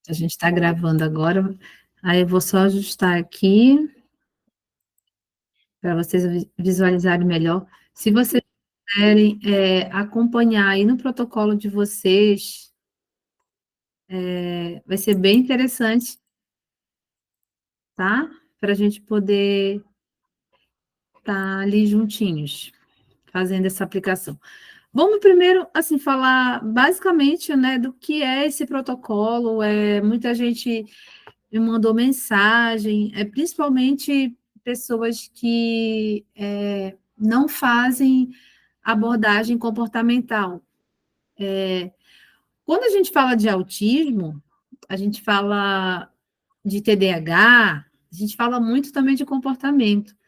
A gente está gravando agora, aí eu vou só ajustar aqui para vocês visualizarem melhor. Se vocês quiserem acompanhar aí no protocolo de vocês, vai ser bem interessante, tá? Para a gente poder estar ali juntinhos, fazendo essa aplicação. Vamos primeiro, assim, falar basicamente, né, do que é esse protocolo. Muita gente me mandou mensagem, principalmente pessoas que não fazem abordagem comportamental. Quando a gente fala de autismo, a gente fala de TDAH, a gente fala muito também de comportamento.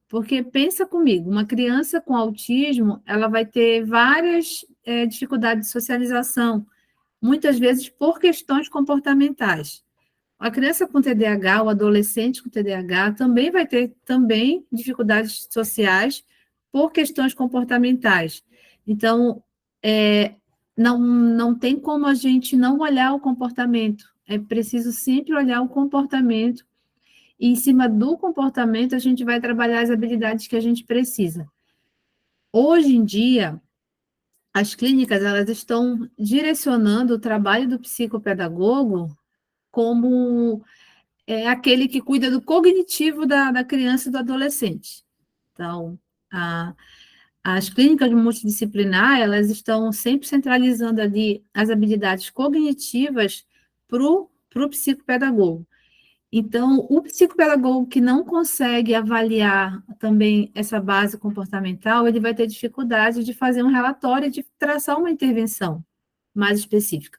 Porque pensa comigo, uma criança com autismo, ela vai ter várias dificuldades de socialização, muitas vezes por questões comportamentais. A criança com TDAH, o adolescente com TDAH, também vai ter também dificuldades sociais por questões comportamentais. Então, não tem como a gente não olhar o comportamento. É preciso sempre olhar o comportamento e, em cima do comportamento, a gente vai trabalhar as habilidades que a gente precisa. Hoje em dia, as clínicas elas estão direcionando o trabalho do psicopedagogo como aquele que cuida do cognitivo da criança e do adolescente. Então, as clínicas multidisciplinar, elas estão sempre centralizando ali as habilidades cognitivas para o psicopedagogo. Então, o psicopedagogo que não consegue avaliar também essa base comportamental, ele vai ter dificuldade de fazer um relatório, de traçar uma intervenção mais específica.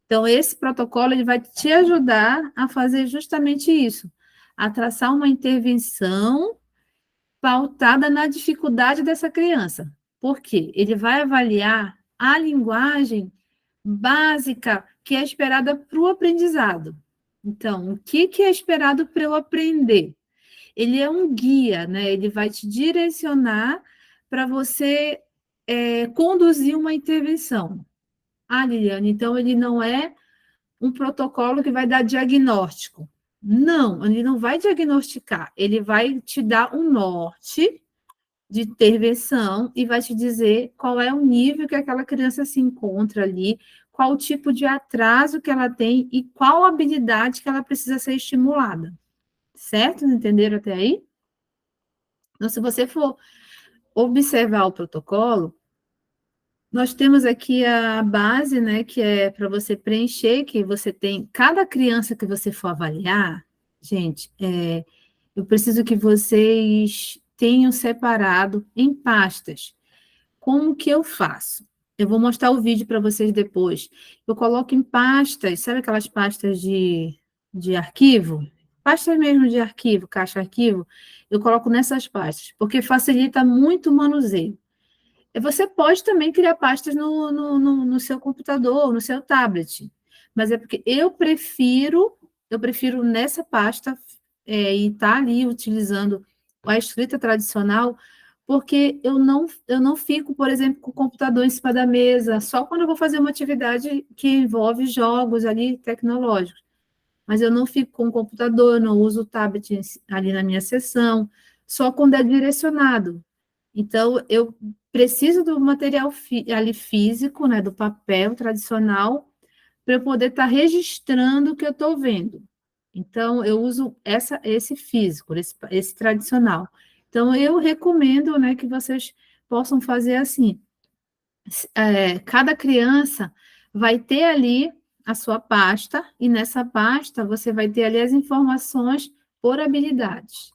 Então, esse protocolo ele vai te ajudar a fazer justamente isso, a traçar uma intervenção pautada na dificuldade dessa criança. Por quê? Ele vai avaliar a linguagem básica que é esperada para o aprendizado. Então, o que é esperado para eu aprender? Ele é um guia, né? Ele vai te direcionar para você conduzir uma intervenção. Ah, Liliane, então ele não é um protocolo que vai dar diagnóstico. Não, ele não vai diagnosticar, ele vai te dar um norte de intervenção e vai te dizer qual é o nível que aquela criança se encontra ali, qual o tipo de atraso que ela tem e qual habilidade que ela precisa ser estimulada. Certo? Entenderam até aí? Então, se você for observar o protocolo, nós temos aqui a base, né, que é para você preencher, que você tem, cada criança que você for avaliar, gente, eu preciso que vocês tenham separado em pastas. Como que eu faço? Eu vou mostrar o vídeo para vocês depois. Eu coloco em pastas, sabe aquelas pastas de arquivo? Pastas mesmo de arquivo, caixa arquivo. Eu coloco nessas pastas, porque facilita muito o manuseio. Você pode também criar pastas no seu computador, no seu tablet, mas é porque eu prefiro nessa pasta e estar ali utilizando a escrita tradicional, porque eu não fico, por exemplo, com o computador em cima da mesa, só quando eu vou fazer uma atividade que envolve jogos ali tecnológicos. Mas eu não fico com o computador, eu não uso o tablet ali na minha sessão, só quando é direcionado. Então, eu preciso do material ali físico, né, do papel tradicional, para eu poder estar registrando o que eu estou vendo. Então, eu uso esse físico, esse tradicional. Então, eu recomendo, né, que vocês possam fazer assim. Cada criança vai ter ali a sua pasta, e nessa pasta você vai ter ali as informações por habilidades.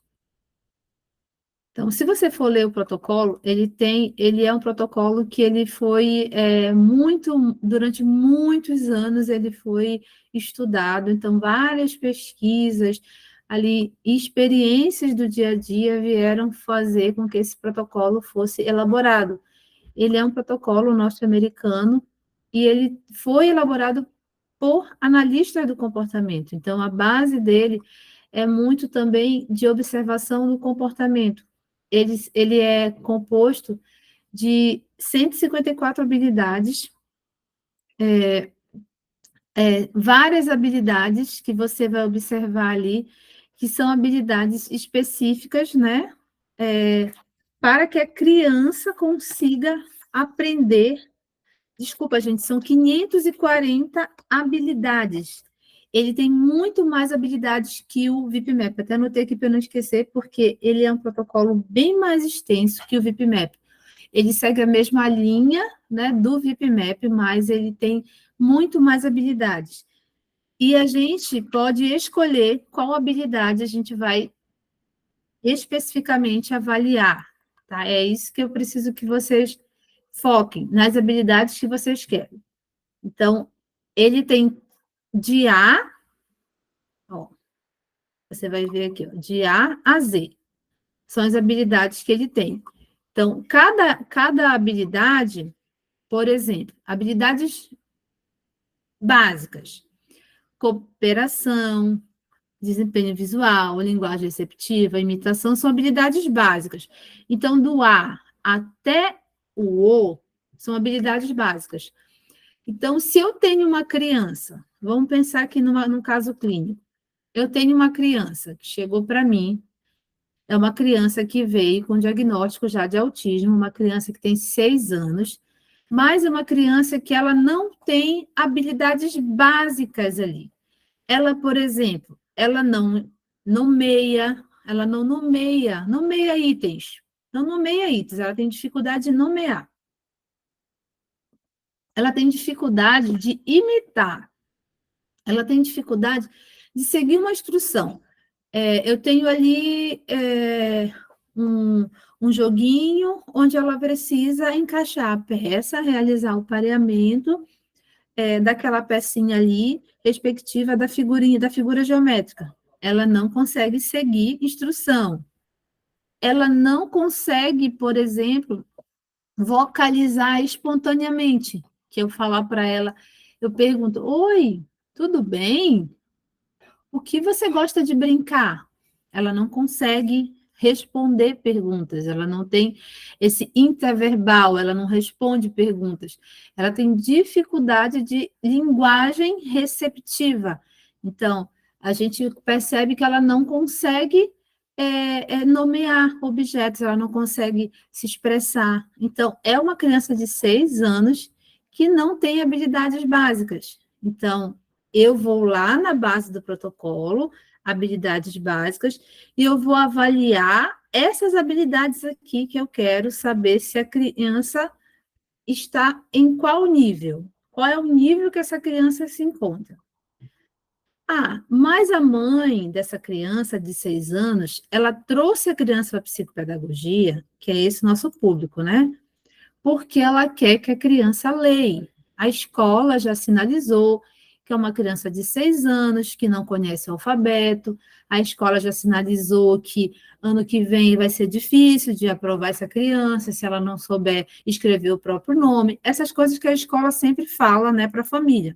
Então, se você for ler o protocolo, ele é um protocolo que ele foi durante muitos anos ele foi estudado, então várias pesquisas ali, experiências do dia a dia vieram fazer com que esse protocolo fosse elaborado. Ele é um protocolo norte-americano e ele foi elaborado por analistas do comportamento. Então, a base dele é muito também de observação do comportamento. Ele é composto de 154 habilidades várias habilidades que você vai observar ali, que são habilidades específicas, né? Para que a criança consiga aprender. Desculpa, gente, são 540 habilidades. Ele tem muito mais habilidades que o VIPMAP. Até anotei aqui para não esquecer, porque ele é um protocolo bem mais extenso que o VIPMAP. Ele segue a mesma linha, né, do VIPMAP, mas ele tem muito mais habilidades. E a gente pode escolher qual habilidade a gente vai especificamente avaliar, tá? É isso que eu preciso que vocês foquem, nas habilidades que vocês querem. Então, ele tem de A, ó, você vai ver aqui, ó, de A a Z. São as habilidades que ele tem. Então, cada habilidade, por exemplo, habilidades básicas, cooperação, desempenho visual, linguagem receptiva, imitação, são habilidades básicas. Então, do A até o O, são habilidades básicas. Então, se eu tenho uma criança, vamos pensar aqui num caso clínico, eu tenho uma criança que chegou para mim, é uma criança que veio com diagnóstico já de autismo, uma criança que tem 6 anos, mas é uma criança que ela não tem habilidades básicas ali. Ela, por exemplo, ela não nomeia, nomeia itens. Não nomeia itens, ela tem dificuldade de nomear. Ela tem dificuldade de imitar. Ela tem dificuldade de seguir uma instrução. Eu tenho ali um joguinho onde ela precisa encaixar a peça, realizar o pareamento daquela pecinha ali, respectiva da figurinha, da figura geométrica. Ela não consegue seguir instrução. Ela não consegue, por exemplo, vocalizar espontaneamente. Que eu falar para ela, eu pergunto: oi, tudo bem? O que você gosta de brincar? Ela não consegue responder perguntas, ela não tem esse interverbal, ela não responde perguntas, ela tem dificuldade de linguagem receptiva. Então, a gente percebe que ela não consegue nomear objetos, ela não consegue se expressar. Então, é uma criança de 6 anos que não tem habilidades básicas. Então, eu vou lá na base do protocolo, habilidades básicas, e eu vou avaliar essas habilidades aqui que eu quero saber se a criança está em qual nível. Qual é o nível que essa criança se encontra? Mas a mãe dessa criança de 6 anos, ela trouxe a criança para a psicopedagogia, que é esse nosso público, né? Porque ela quer que a criança leia. A escola já sinalizou que é uma criança de 6 anos, que não conhece o alfabeto, a escola já sinalizou que ano que vem vai ser difícil de aprovar essa criança, se ela não souber escrever o próprio nome, essas coisas que a escola sempre fala, né, para a família.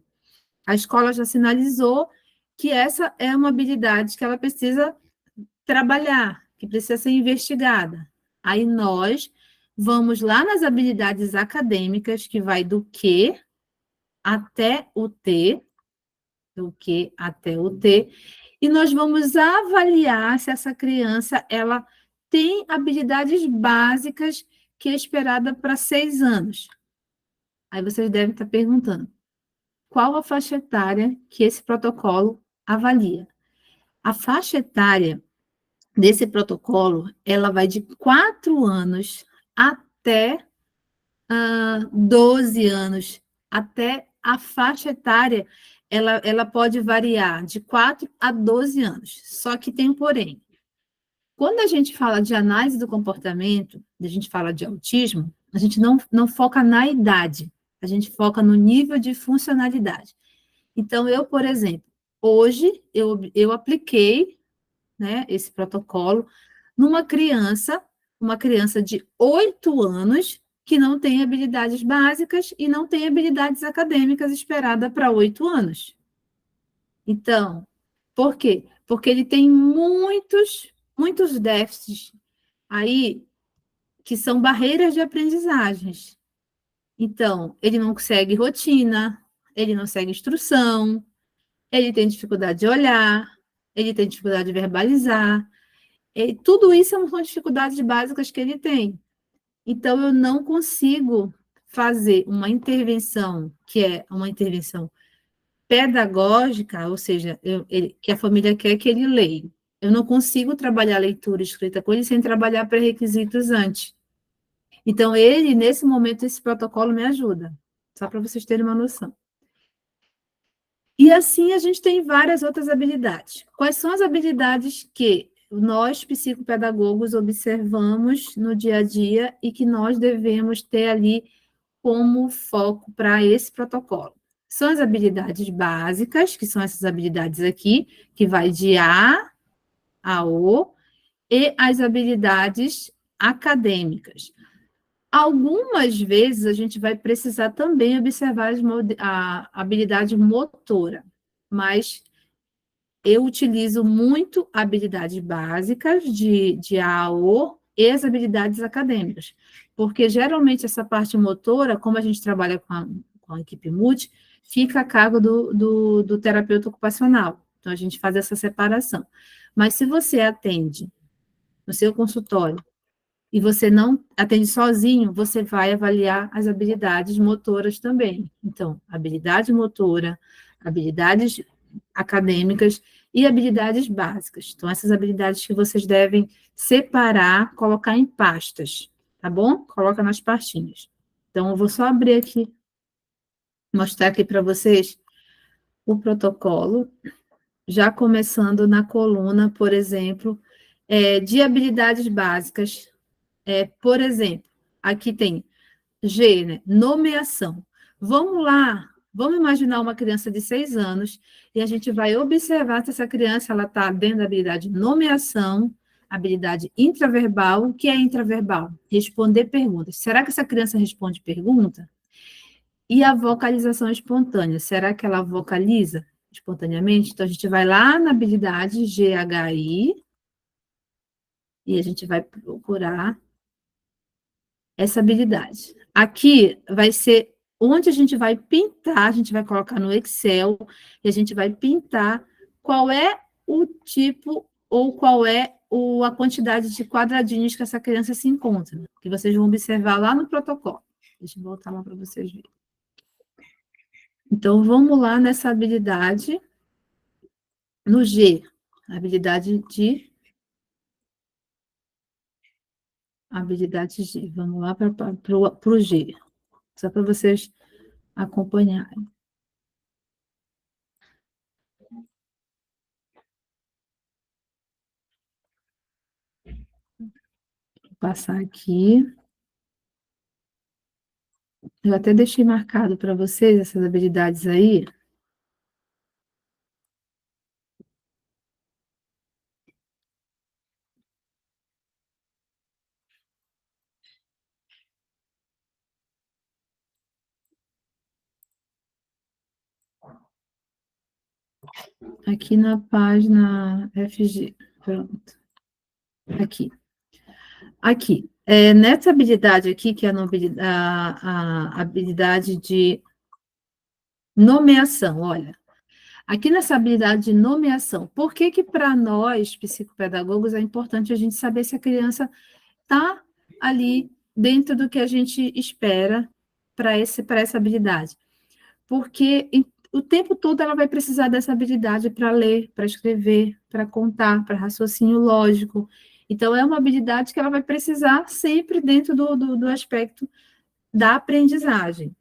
A escola já sinalizou que essa é uma habilidade que ela precisa trabalhar, que precisa ser investigada. Aí nós vamos lá nas habilidades acadêmicas, que vai do Q até o T, do Q até o T, e nós vamos avaliar se essa criança ela tem habilidades básicas que é esperada para 6 anos. Aí vocês devem estar perguntando, qual a faixa etária que esse protocolo avalia? A faixa etária desse protocolo, ela vai de 4 anos até 12 anos, até a faixa etária, ela pode variar de 4 a 12 anos. Só que tem um porém. Quando a gente fala de análise do comportamento, a gente fala de autismo, a gente não foca na idade, a gente foca no nível de funcionalidade. Então, eu, por exemplo, hoje eu apliquei, né, esse protocolo numa criança, uma criança de 8 anos, que não tem habilidades básicas e não tem habilidades acadêmicas esperadas para 8 anos. Então, por quê? Porque ele tem muitos déficits aí que são barreiras de aprendizagens. Então, ele não segue rotina, ele não segue instrução, ele tem dificuldade de olhar, ele tem dificuldade de verbalizar, e tudo isso são dificuldades básicas que ele tem. Então, eu não consigo fazer uma intervenção que é uma intervenção pedagógica, ou seja, que a família quer que ele leia. Eu não consigo trabalhar leitura e escrita com ele sem trabalhar pré-requisitos antes. Então, ele, nesse momento, esse protocolo me ajuda, só para vocês terem uma noção. E assim a gente tem várias outras habilidades. Quais são as habilidades que nós, psicopedagogos, observamos no dia a dia e que nós devemos ter ali como foco para esse protocolo? São as habilidades básicas, que são essas habilidades aqui, que vai de A O, e as habilidades acadêmicas. Algumas vezes a gente vai precisar também observar a habilidade motora, mas eu utilizo muito habilidades básicas de AO e as habilidades acadêmicas, porque geralmente essa parte motora, como a gente trabalha com a equipe multi, fica a cargo do terapeuta ocupacional. Então, a gente faz essa separação. Mas se você atende no seu consultório e você não atende sozinho, você vai avaliar as habilidades motoras também. Então, habilidade motora, habilidades acadêmicas e habilidades básicas. Então, essas habilidades que vocês devem separar, colocar em pastas, tá bom? Coloca nas pastinhas. Então, eu vou só abrir aqui, mostrar aqui para vocês o protocolo, já começando na coluna, por exemplo, de habilidades básicas. Por exemplo, aqui tem G, né? Nomeação. Vamos lá, vamos imaginar uma criança de 6 anos e a gente vai observar se essa criança está dentro da habilidade nomeação, habilidade intraverbal. O que é intraverbal? Responder perguntas. Será que essa criança responde pergunta? E a vocalização espontânea, será que ela vocaliza espontaneamente? Então, a gente vai lá na habilidade GHI e a gente vai procurar essa habilidade. Aqui vai ser onde a gente vai pintar, a gente vai colocar no Excel e a gente vai pintar qual é o tipo ou qual é a quantidade de quadradinhos que essa criança se encontra, que vocês vão observar lá no protocolo. Deixa eu voltar lá para vocês verem. Então, vamos lá nessa habilidade, no G, habilidade G. Vamos lá para o G, só para vocês acompanharem. Vou passar aqui. Eu até deixei marcado para vocês essas habilidades aí. Aqui na página FG. Pronto. Aqui. Aqui. Nessa habilidade aqui, que é a habilidade de nomeação, olha. Aqui nessa habilidade de nomeação, por que que para nós, psicopedagogos, é importante a gente saber se a criança está ali dentro do que a gente espera para essa habilidade? Porque o tempo todo ela vai precisar dessa habilidade para ler, para escrever, para contar, para raciocínio lógico. Então, é uma habilidade que ela vai precisar sempre dentro do aspecto da aprendizagem.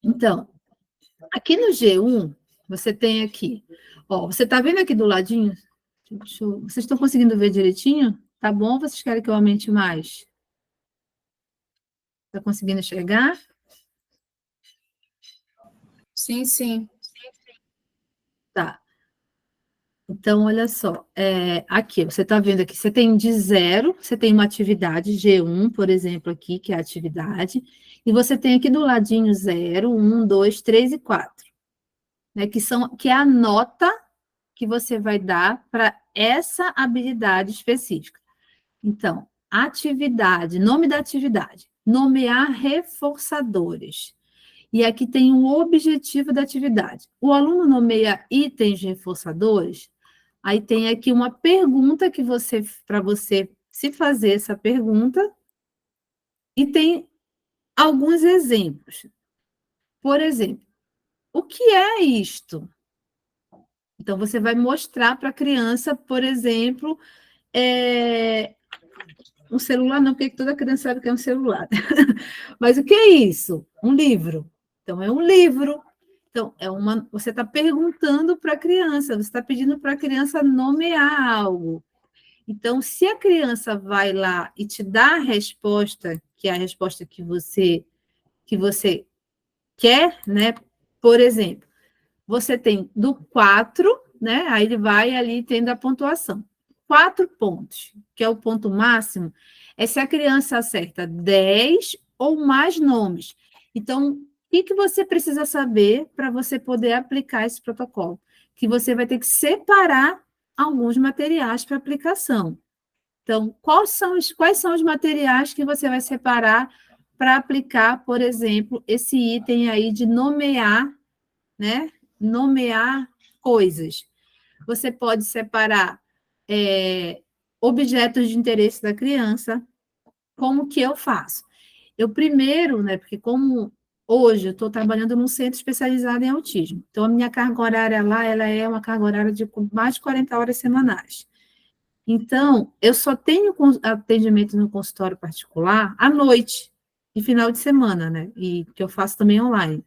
Então, aqui no G1, você tem aqui, ó, você está vendo aqui do ladinho? Vocês estão conseguindo ver direitinho? Tá bom? Ou vocês querem que eu aumente mais? Está conseguindo enxergar? Sim, sim. Tá. Então, olha só, aqui, você está vendo aqui, você tem de 0, você tem uma atividade G1, por exemplo, aqui, que é a atividade, e você tem aqui do ladinho 0, 1, 2, 3 e 4, né, que é a nota que você vai dar para essa habilidade específica. Então, atividade, nome da atividade, nomear reforçadores. E aqui tem o objetivo da atividade. O aluno nomeia itens reforçadores, aí tem aqui uma pergunta que para você se fazer essa pergunta, e tem alguns exemplos. Por exemplo, o que é isto? Então, você vai mostrar para a criança, por exemplo, um celular, não, porque toda criança sabe que é um celular. Mas o que é isso? Um livro. Então, é um livro. Então, você está perguntando para a criança, você está pedindo para a criança nomear algo. Então, se a criança vai lá e te dá a resposta, que é a resposta que você quer, né? Por exemplo, você tem do 4, né? Aí ele vai ali tendo a pontuação. 4 pontos, que é o ponto máximo, é se a criança acerta 10 ou mais nomes. Então, o que você precisa saber para você poder aplicar esse protocolo? Que você vai ter que separar alguns materiais para aplicação. Então, quais são os materiais que você vai separar para aplicar, por exemplo, esse item aí de nomear, né? Nomear coisas. Você pode separar objetos de interesse da criança. Como que eu faço? Eu primeiro, né? Porque como hoje eu estou trabalhando num centro especializado em autismo, então a minha carga horária lá, ela é uma carga horária de mais de 40 horas semanais. Então, eu só tenho atendimento no consultório particular à noite, e final de semana, né? E que eu faço também online.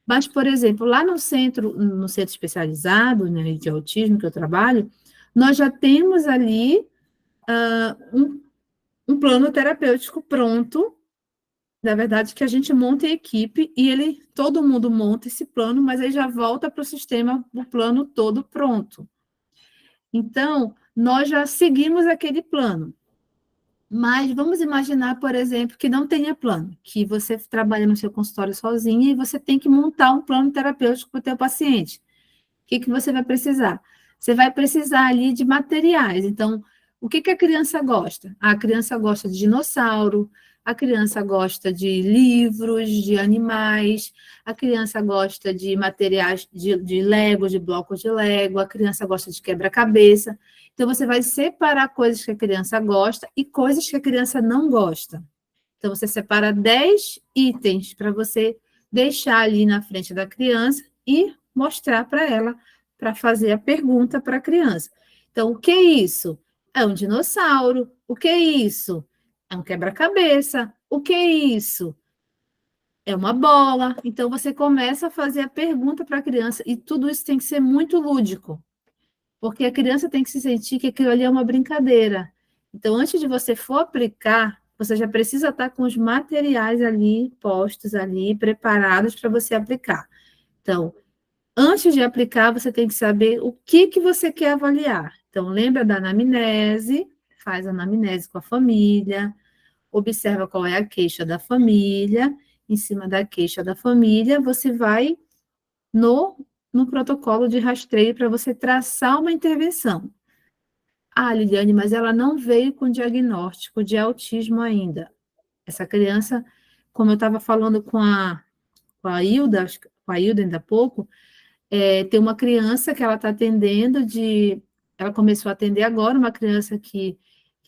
Mas, por exemplo, lá no centro especializado, né, de autismo que eu trabalho, nós já temos ali um plano terapêutico pronto. Na verdade, que a gente monta em equipe e todo mundo monta esse plano, mas aí já volta para o sistema o plano todo pronto. Então, nós já seguimos aquele plano. Mas vamos imaginar, por exemplo, que não tenha plano, que você trabalha no seu consultório sozinha e você tem que montar um plano terapêutico para o teu paciente. O que você vai precisar? Você vai precisar ali de materiais. Então, o que a criança gosta? A criança gosta de dinossauro, a criança gosta de livros, de animais, a criança gosta de materiais de Lego, de blocos de Lego, a criança gosta de quebra-cabeça. Então, você vai separar coisas que a criança gosta e coisas que a criança não gosta. Então, você separa 10 itens para você deixar ali na frente da criança e mostrar para ela, para fazer a pergunta para a criança. Então, o que é isso? É um dinossauro. O que é isso? É um quebra-cabeça. O que é isso? É uma bola. Então, você começa a fazer a pergunta para a criança e tudo isso tem que ser muito lúdico, porque a criança tem que se sentir que aquilo ali é uma brincadeira. Então, antes de você for aplicar, você já precisa estar com os materiais ali postos ali, preparados para você aplicar. Então, antes de aplicar, você tem que saber o que você quer avaliar. Então, lembra da anamnese, faz a anamnese com a família, observa qual é a queixa da família, em cima da queixa da família, você vai no protocolo de rastreio para você traçar uma intervenção. Ah, Liliane, mas ela não veio com diagnóstico de autismo ainda. Essa criança, como eu estava falando com a Hilda, com a Hilda ainda há pouco, tem uma criança que ela está atendendo ela começou a atender agora, uma criança que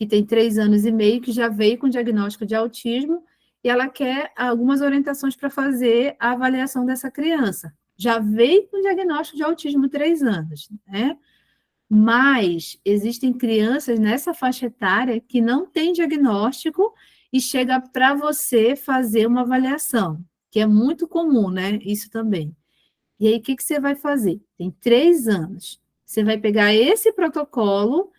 tem 3 anos e meio, que já veio com diagnóstico de autismo, e ela quer algumas orientações para fazer a avaliação dessa criança. Já veio com diagnóstico de autismo 3 anos, né? Mas existem crianças nessa faixa etária que não têm diagnóstico e chega para você fazer uma avaliação, que é muito comum, né? Isso também. E aí, o que você vai fazer? Tem 3 anos. Você vai pegar esse protocolo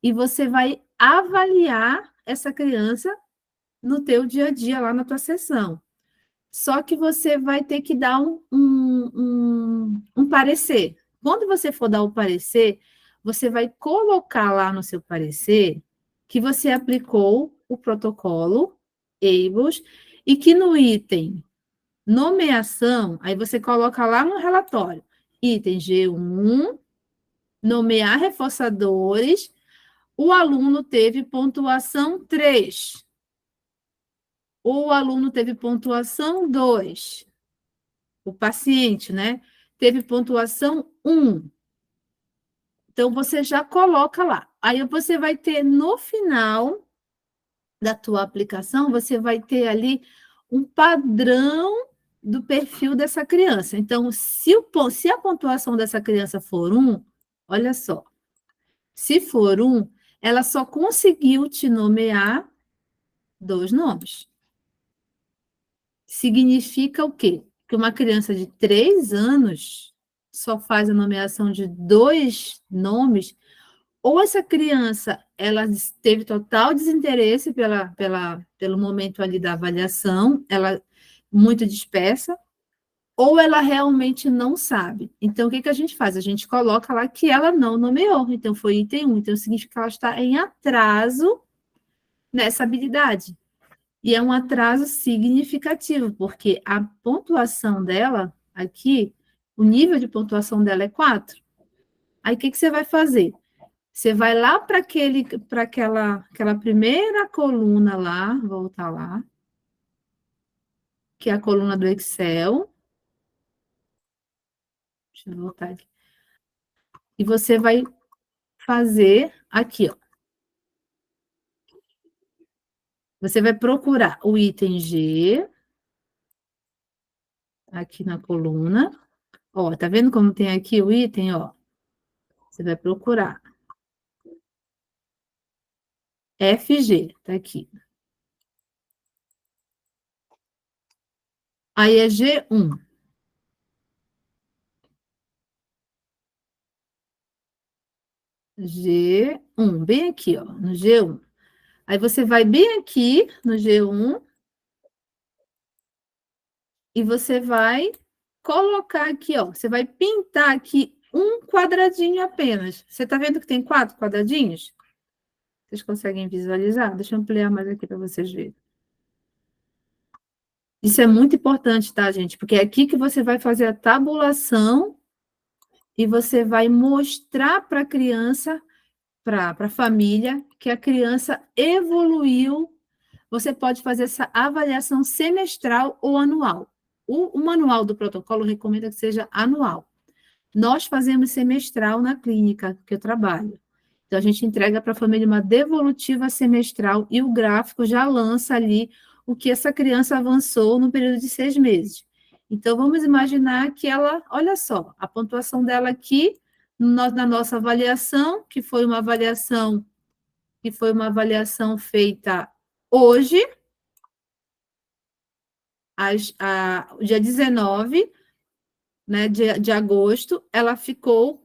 e você vai avaliar essa criança no teu dia a dia, lá na tua sessão. Só que você vai ter que dar um parecer. Quando você for dar o parecer, você vai colocar lá no seu parecer que você aplicou o protocolo ABLS e que no item nomeação, aí você coloca lá no relatório, item G1, nomear reforçadores, o aluno teve pontuação 3, o aluno teve pontuação 2. o paciente, né? Teve pontuação 1. Então, você já coloca lá. Aí você vai ter, no final da tua aplicação, você vai ter ali um padrão do perfil dessa criança. Então, se a pontuação dessa criança for 1, olha só, se for 1, ela só conseguiu te nomear 2 nomes. Significa o quê? Que uma criança de 3 anos só faz a nomeação de 2 nomes, ou essa criança ela teve total desinteresse pelo momento ali da avaliação, ela muito dispersa, ou ela realmente não sabe. Então, o que que a gente faz? A gente coloca lá que ela não nomeou, então foi item 1, então significa que ela está em atraso nessa habilidade. E é um atraso significativo, porque a pontuação dela aqui, o nível de pontuação dela é 4. Aí, o que que você vai fazer? Você vai lá para aquela primeira coluna lá, voltar lá, que é a coluna do Excel. Deixa eu voltar aqui. E você vai fazer aqui, ó. Você vai procurar o item G, aqui na coluna. Ó, tá vendo como tem aqui o item, ó? Você vai procurar. FG, tá aqui. Aí é G1. G1, bem aqui, ó, no G1. Aí você vai bem aqui no G1 e você vai colocar aqui, ó. Você vai pintar aqui um quadradinho apenas. Você tá vendo que tem 4 quadradinhos? Vocês conseguem visualizar? Deixa eu ampliar mais aqui para vocês verem. Isso é muito importante, tá, gente? Porque é aqui que você vai fazer a tabulação e você vai mostrar para a criança, para a família, que a criança evoluiu. Você pode fazer essa avaliação semestral ou anual. O manual do protocolo recomenda que seja anual. Nós fazemos semestral na clínica que eu trabalho. Então, a gente entrega para a família uma devolutiva semestral e o gráfico já lança ali o que essa criança avançou no período de 6 meses. Então, vamos imaginar que ela, olha só, a pontuação dela aqui, na nossa avaliação, que foi uma avaliação feita hoje, dia 19, né, de agosto, ela pintou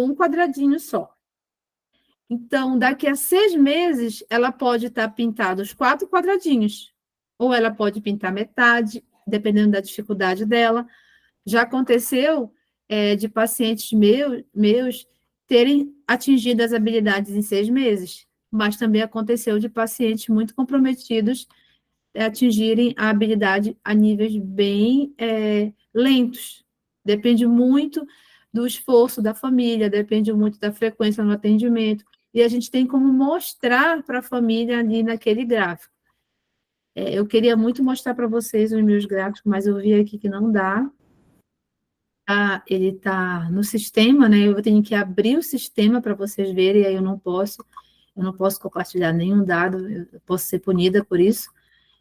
um quadradinho só. Então, daqui a 6 meses, ela pode estar pintada os 4 quadradinhos, ou ela pode pintar metade, dependendo da dificuldade dela. Já aconteceu de pacientes meus terem atingido as habilidades em 6 meses, mas também aconteceu de pacientes muito comprometidos atingirem a habilidade a níveis bem lentos. Depende muito do esforço da família, depende muito da frequência no atendimento, e a gente tem como mostrar para a família ali naquele gráfico. Eu queria muito mostrar para vocês os meus gráficos, mas eu vi aqui que não dá. Ele está no sistema, né? Eu tenho que abrir o sistema para vocês verem, e aí eu não posso compartilhar nenhum dado, eu posso ser punida por isso.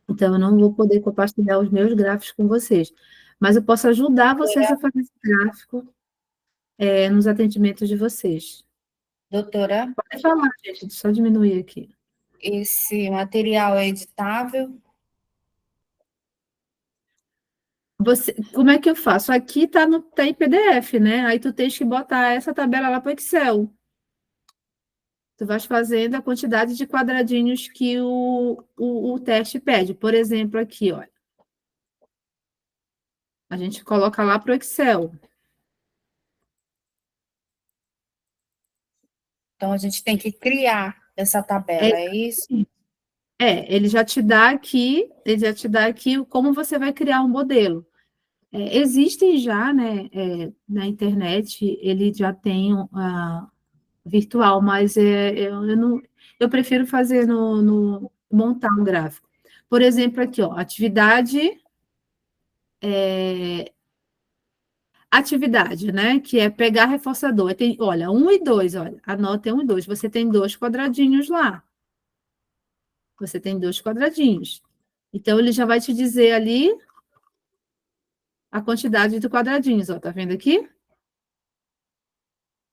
Então, eu não vou poder compartilhar os meus gráficos com vocês. Mas eu posso ajudar vocês a fazer esse gráfico nos atendimentos de vocês. Doutora, Pode falar, gente, deixa eu só diminuir aqui. esse material é editável? Como é que eu faço? Aqui está em PDF, né? Aí tu tens que botar essa tabela lá para o Excel. Tu vais fazendo a quantidade de quadradinhos que o teste pede. Por exemplo, aqui, olha. A gente coloca lá para o Excel. Então, a gente tem que criar essa tabela, é isso? Ele já te dá aqui como você vai criar um modelo. Existem já, né, na internet, ele já tem virtual, mas eu prefiro fazer montar um gráfico. Por exemplo, aqui, ó, atividade atividade, né? Que é pegar reforçador. Tem, olha, 1 e 2, olha, anota 1 e 2. Você tem 2 quadradinhos lá. Você tem 2 quadradinhos. Então, ele já vai te dizer ali a quantidade de quadradinhos, ó. Tá vendo aqui?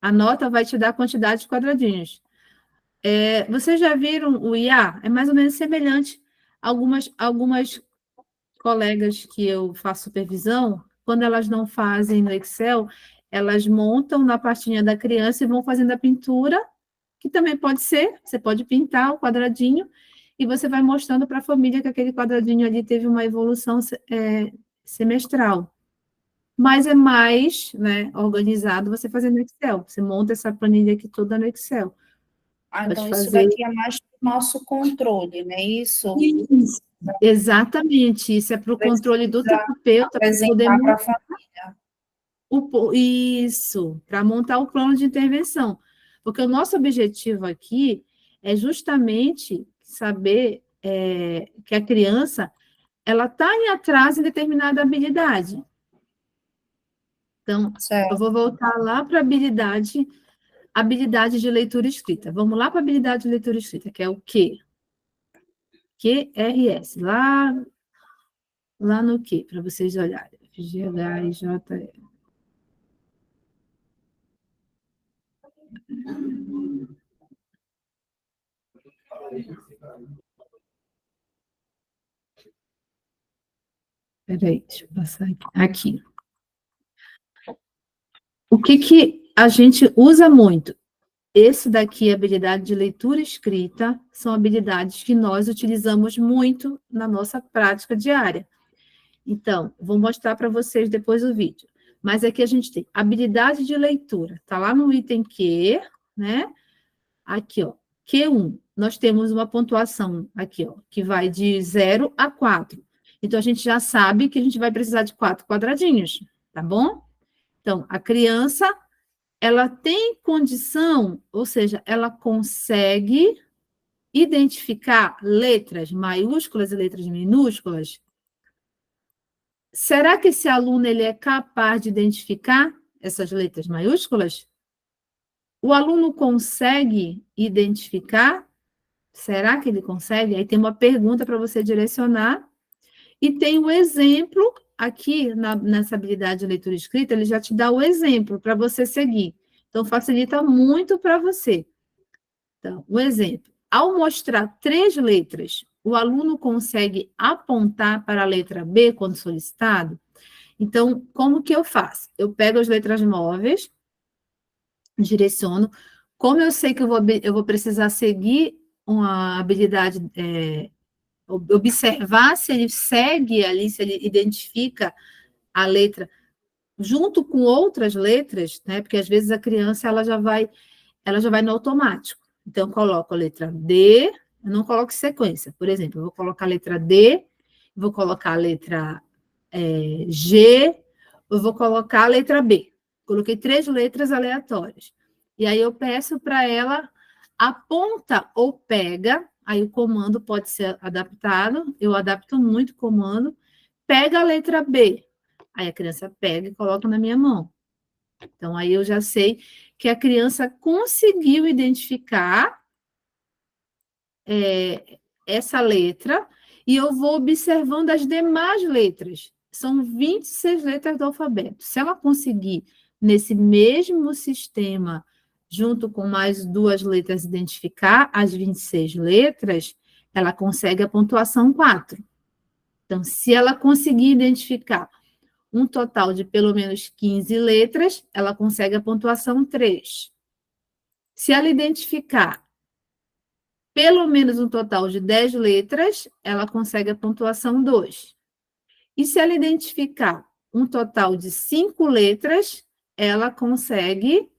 A nota vai te dar a quantidade de quadradinhos. Vocês já viram o IA? É mais ou menos semelhante. Algumas colegas que eu faço supervisão, quando elas não fazem no Excel, elas montam na pastinha da criança e vão fazendo a pintura, que também pode ser, você pode pintar o quadradinho, e você vai mostrando para a família que aquele quadradinho ali teve uma evolução semestral. Mas é mais, né, organizado você fazer no Excel. Você monta essa planilha aqui toda no Excel. Então isso daqui é mais para o nosso controle, né? Isso Exatamente, isso é para o controle do terapeuta, para poder apresentar para a família. Isso, para montar o plano de intervenção. Porque o nosso objetivo aqui é justamente saber que a criança ela está em atraso em determinada habilidade. Então, eu vou voltar lá para a habilidade de leitura e escrita. Vamos lá para a habilidade de leitura e escrita, que é o quê? QRS, lá no quê? Para vocês olharem. FGHIJE. Peraí, deixa eu passar aqui. O que a gente usa muito? Esse daqui, habilidade de leitura e escrita, são habilidades que nós utilizamos muito na nossa prática diária. Então, vou mostrar para vocês depois o vídeo. Mas aqui a gente tem habilidade de leitura. Está lá no item Q, né? Aqui, ó, Q1. Nós temos uma pontuação aqui, ó, que vai de 0 a 4. Então, a gente já sabe que a gente vai precisar de 4 quadradinhos, tá bom? Então, a criança, ela tem condição, ou seja, ela consegue identificar letras maiúsculas e letras minúsculas? Será que esse aluno ele é capaz de identificar essas letras maiúsculas? O aluno consegue identificar? Será que ele consegue? Aí tem uma pergunta para você direcionar. E tem o exemplo aqui nessa habilidade de leitura e escrita, ele já te dá o exemplo para você seguir. Então, facilita muito para você. Então, o exemplo. Ao mostrar 3 letras, o aluno consegue apontar para a letra B quando solicitado? Então, como que eu faço? Eu pego as letras móveis, direciono. Como eu sei que eu vou precisar seguir uma habilidade, observar se ele segue ali, se ele identifica a letra junto com outras letras, né? Porque às vezes a criança ela já vai no automático. Então, eu coloco a letra D, eu não coloco sequência. Por exemplo, eu vou colocar a letra D, vou colocar a letra G, eu vou colocar a letra B. Coloquei 3 letras aleatórias. E aí eu peço para ela aponta ou pega, aí o comando pode ser adaptado, eu adapto muito o comando, pega a letra B. Aí a criança pega e coloca na minha mão. Então, aí eu já sei que a criança conseguiu identificar essa letra e eu vou observando as demais letras. São 26 letras do alfabeto. Se ela conseguir, nesse mesmo sistema, junto com mais 2 letras, identificar as 26 letras, ela consegue a pontuação 4. Então, se ela conseguir identificar um total de pelo menos 15 letras, ela consegue a pontuação 3. Se ela identificar pelo menos um total de 10 letras, ela consegue a pontuação 2. E se ela identificar um total de 5 letras, ela consegue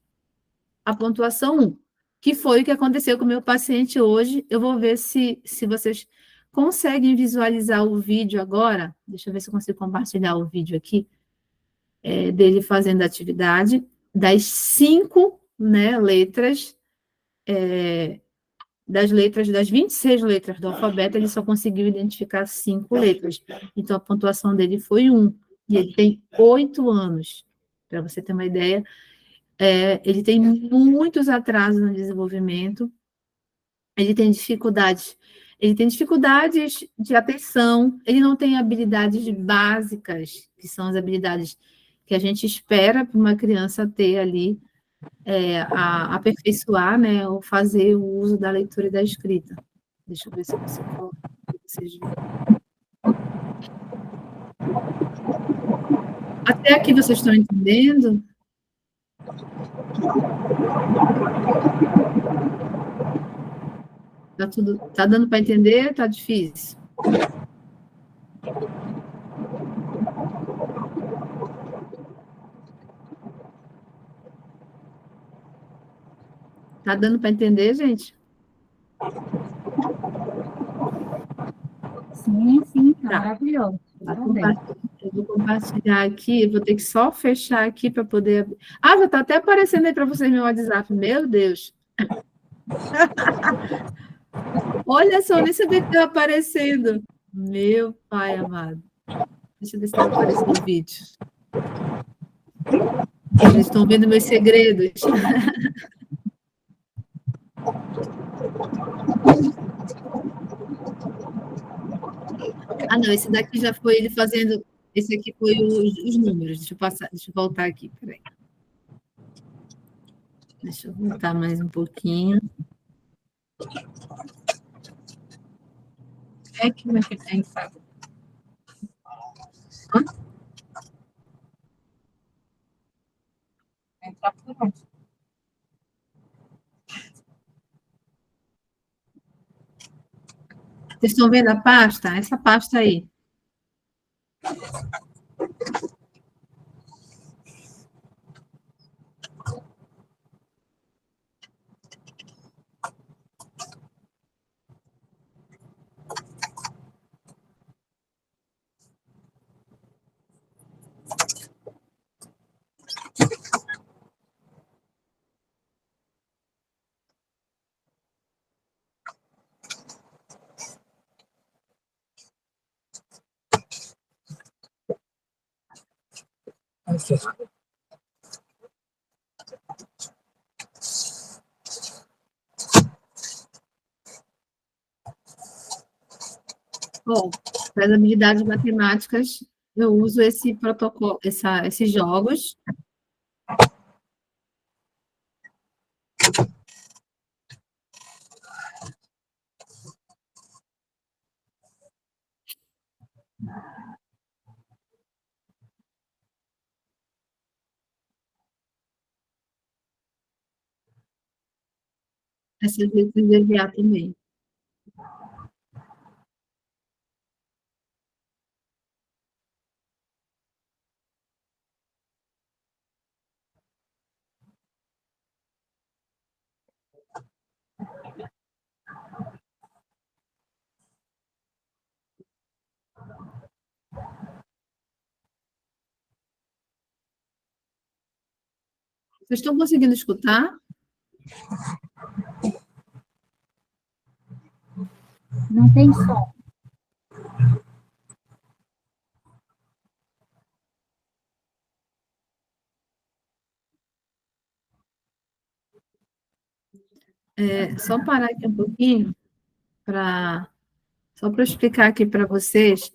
a pontuação 1, que foi o que aconteceu com o meu paciente hoje. Eu vou ver se vocês conseguem visualizar o vídeo agora. Deixa eu ver se eu consigo compartilhar o vídeo aqui. Dele fazendo a atividade, das 5, né, letras, das 26 letras do alfabeto, ele só conseguiu identificar 5 letras. Então, a pontuação dele foi 1. E ele tem 8 anos. para você ter uma ideia. Ele tem muitos atrasos no desenvolvimento, ele tem dificuldades de atenção, ele não tem habilidades básicas, que são as habilidades que a gente espera para uma criança ter ali, a aperfeiçoar, né, ou fazer o uso da leitura e da escrita. Deixa eu ver se eu consigo colocar para vocês verem. Até aqui vocês estão entendendo? Tá dando para entender? Tá difícil? Tá dando para entender, gente? Sim, tá maravilhoso. Eu vou compartilhar aqui, vou ter que só fechar aqui para poder... Ah, já está até aparecendo aí para vocês meu WhatsApp. Meu Deus! Olha só, nem sabia que estava aparecendo. Meu pai amado. Deixa eu ver se está aparecendo o vídeo. Eles estão vendo meus segredos. Ah, não, esse daqui já foi ele fazendo... Esse aqui foi os números. Deixa eu voltar aqui, peraí. Deixa eu voltar mais um pouquinho. É que vai ficar em favor. Entrar por onde? Vocês estão vendo a pasta? Essa pasta aí. Bom, para as habilidades matemáticas, eu uso esse protocolo, esses jogos. Essas letras de EVA também. Vocês estão conseguindo escutar? Não tem som. Só parar aqui um pouquinho, só para explicar aqui para vocês.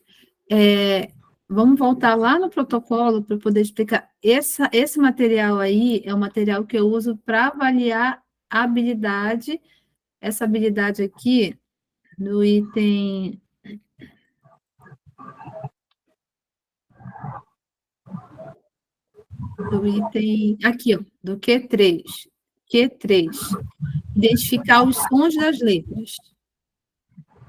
Vamos voltar lá no protocolo para poder explicar. Esse material aí é o material que eu uso para avaliar a habilidade, essa habilidade aqui, no item... Do item... Aqui, ó, do Q3. Q3. Identificar os sons das letras.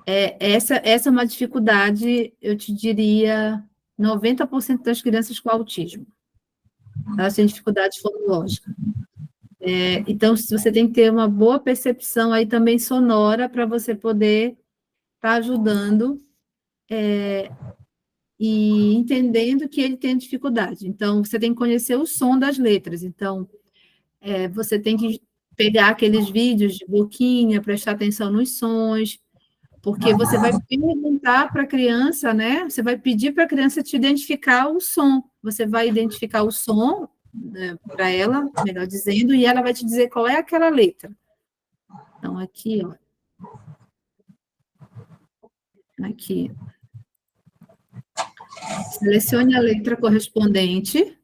Essa é uma dificuldade, eu te diria, 90% das crianças com autismo. Elas têm dificuldade fonológica. Então, você tem que ter uma boa percepção aí também sonora para você poder estar ajudando e entendendo que ele tem dificuldade. Então, você tem que conhecer o som das letras. Então, você tem que pegar aqueles vídeos de boquinha, prestar atenção nos sons, porque você vai perguntar para a criança, né? Você vai pedir para a criança te identificar o som. Você vai identificar o som para ela, melhor dizendo, e ela vai te dizer qual é aquela letra. Então, aqui, ó. Aqui. Selecione a letra correspondente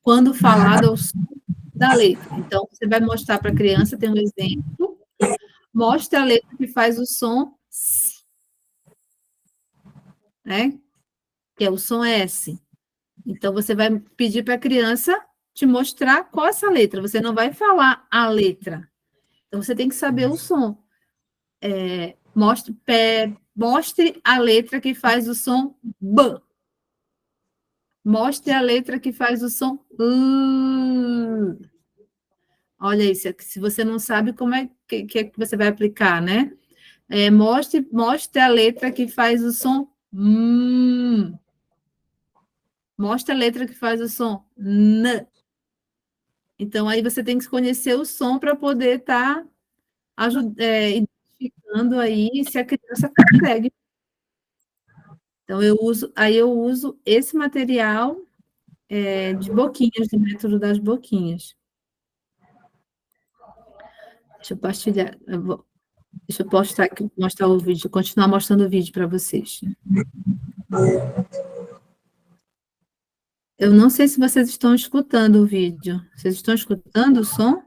quando falado ao som da letra. Então, você vai mostrar para a criança, tem um exemplo, mostra a letra que faz o som S, né? Que é o som S. Então, você vai pedir para a criança te mostrar qual é essa letra. Você não vai falar a letra. Então, você tem que saber o som. Mostre a letra que faz o som B. Mostre a letra que faz o som L. Olha isso, se você não sabe como é que você vai aplicar, né? Mostre a letra que faz o som Mostre a letra que faz o som N. Então, aí você tem que conhecer o som para poder estar identificando aí se a criança consegue. Então, eu uso esse material de boquinhas, do método das boquinhas. Deixa eu partilhar. Deixa eu mostrar o vídeo, continuar mostrando o vídeo para vocês. Eu não sei se vocês estão escutando o vídeo. Vocês estão escutando o som?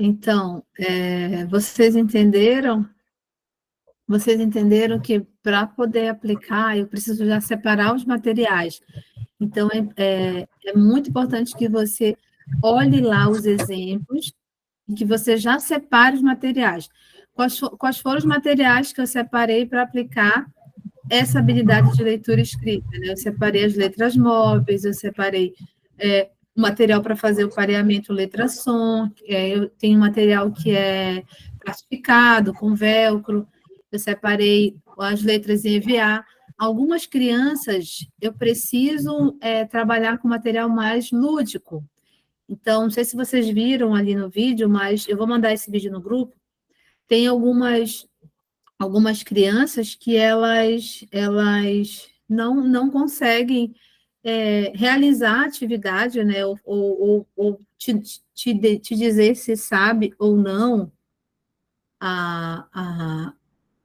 Então, vocês entenderam? Vocês entenderam que para poder aplicar, eu preciso já separar os materiais. Então, é muito importante que você olhe lá os exemplos e que você já separe os materiais. Quais foram os materiais que eu separei para aplicar essa habilidade de leitura e escrita, né? Eu separei as letras móveis, eu separei o material para fazer o pareamento letra-som, eu tenho material que é plastificado, com velcro, eu separei as letras em EVA. Algumas crianças, eu preciso trabalhar com material mais lúdico. Então, não sei se vocês viram ali no vídeo, mas eu vou mandar esse vídeo no grupo. Tem algumas crianças que elas não conseguem realizar a atividade, né, ou te dizer se sabe ou não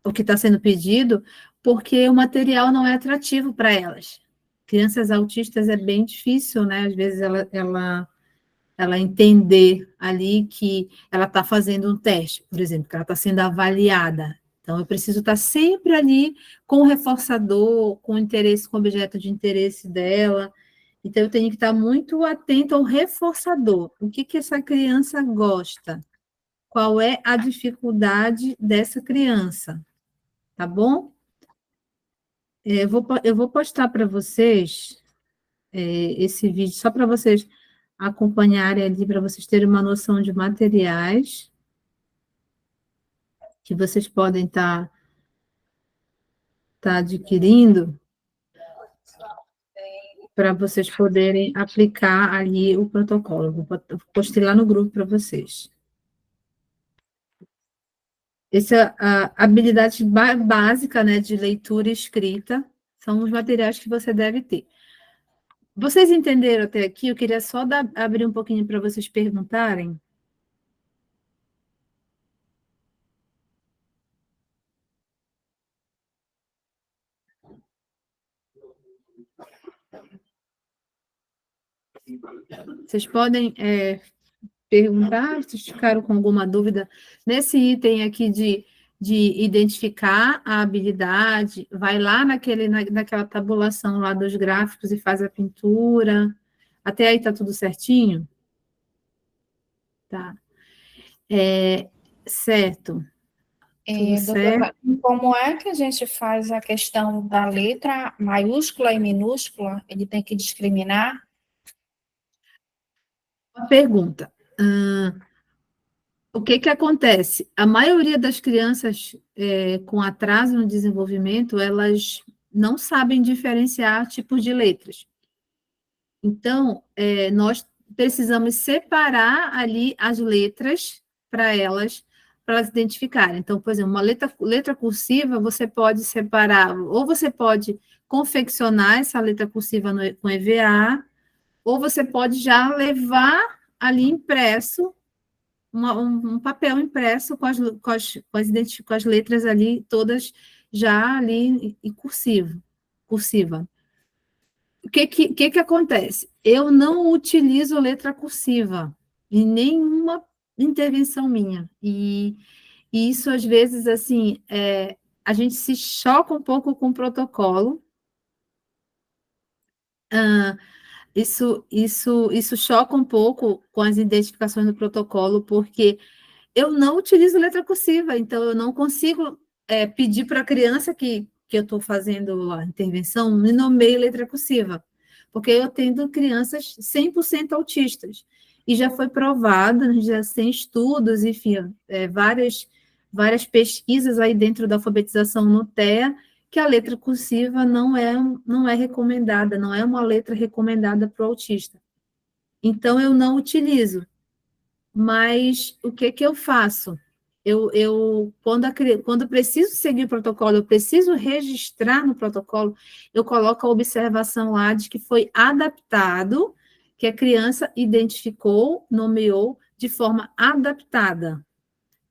o que está sendo pedido, porque o material não é atrativo para elas. Crianças autistas é bem difícil, né? Às vezes ela entender ali que ela está fazendo um teste, por exemplo, que ela está sendo avaliada. Então, eu preciso estar sempre ali com o reforçador, com o interesse, com o objeto de interesse dela. Então, eu tenho que estar muito atento ao reforçador. O que essa criança gosta? Qual é a dificuldade dessa criança? Tá bom? Eu vou postar para vocês esse vídeo, só para vocês acompanharem ali, para vocês terem uma noção de materiais que vocês podem tá adquirindo para vocês poderem aplicar ali o protocolo. Vou postar lá no grupo para vocês. Essa é a habilidade básica, né, de leitura e escrita, são os materiais que você deve ter. Vocês entenderam até aqui? Eu queria só abrir um pouquinho para vocês perguntarem. Vocês podem perguntar se ficaram com alguma dúvida. Nesse item aqui de identificar a habilidade, vai lá naquela tabulação lá dos gráficos e faz a pintura. Até aí está tudo certinho? Tá. Certo. Tudo Doutora, certo. como é que a gente faz a questão da letra maiúscula e minúscula? Ele tem que discriminar? Uma pergunta. O que que acontece? A maioria das crianças com atraso no desenvolvimento, elas não sabem diferenciar tipos de letras. Então, nós precisamos separar ali as letras para elas identificarem. Então, por exemplo, uma letra cursiva, você pode separar, ou você pode confeccionar essa letra cursiva com EVA, ou você pode já levar ali impresso, um papel impresso com as letras ali, todas já ali em cursiva. O que acontece? Eu não utilizo letra cursiva em nenhuma intervenção minha. E isso, às vezes, assim, a gente se choca um pouco com o protocolo. Isso choca um pouco com as identificações do protocolo, porque eu não utilizo letra cursiva, então eu não consigo pedir para a criança que eu estou fazendo a intervenção me nomeie letra cursiva, porque eu tenho crianças 100% autistas, e já foi provado, já tem estudos, enfim, várias pesquisas aí dentro da alfabetização no TEA, que a letra cursiva não é recomendada, não é uma letra recomendada para o autista. Então, eu não utilizo. Mas o que que eu faço? Quando eu preciso seguir o protocolo, eu preciso registrar no protocolo, eu coloco a observação lá de que foi adaptado, que a criança identificou, nomeou de forma adaptada.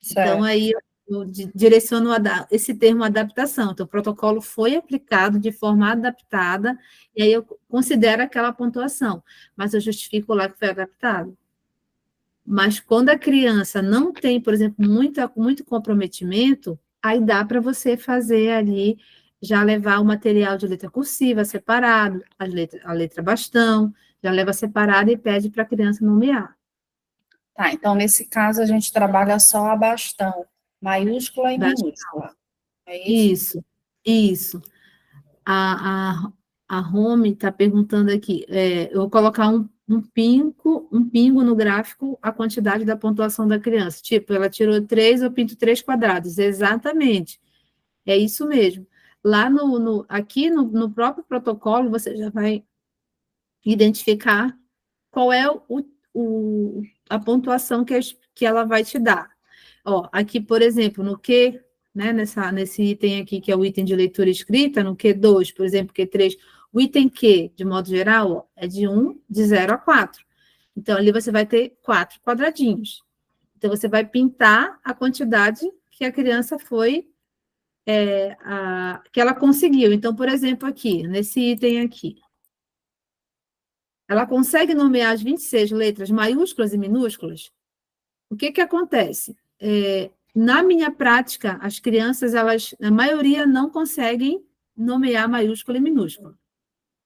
Então, Certo. aí eu direciono esse termo adaptação. Então, o protocolo foi aplicado de forma adaptada, e aí eu considero aquela pontuação, mas eu justifico lá que foi adaptado. Mas quando a criança não tem, por exemplo, muito comprometimento, aí dá para você fazer ali, já levar o material de letra cursiva separado, a letra bastão, já leva separado e pede para a criança nomear. Tá, então nesse caso a gente trabalha só a bastão, maiúscula e minúscula. É isso? Isso. A, a, a Home está perguntando aqui, eu vou colocar um pingo no gráfico, a quantidade da pontuação da criança. Tipo, ela tirou 3, eu pinto 3 quadrados. Exatamente. É isso mesmo. Lá aqui no próprio protocolo, você já vai identificar qual é a pontuação que ela vai te dar. Ó, aqui, por exemplo, no Q, né, nesse item aqui, que é o item de leitura escrita, no Q2, por exemplo, Q3, o item Q, de modo geral, ó, é de 0 a 4. Então, ali você vai ter 4 quadradinhos. Então, você vai pintar a quantidade que a criança que ela conseguiu. Então, por exemplo, aqui, nesse item aqui, ela consegue nomear as 26 letras maiúsculas e minúsculas? O que que acontece? Na minha prática, as crianças, a maioria não conseguem nomear maiúscula e minúscula.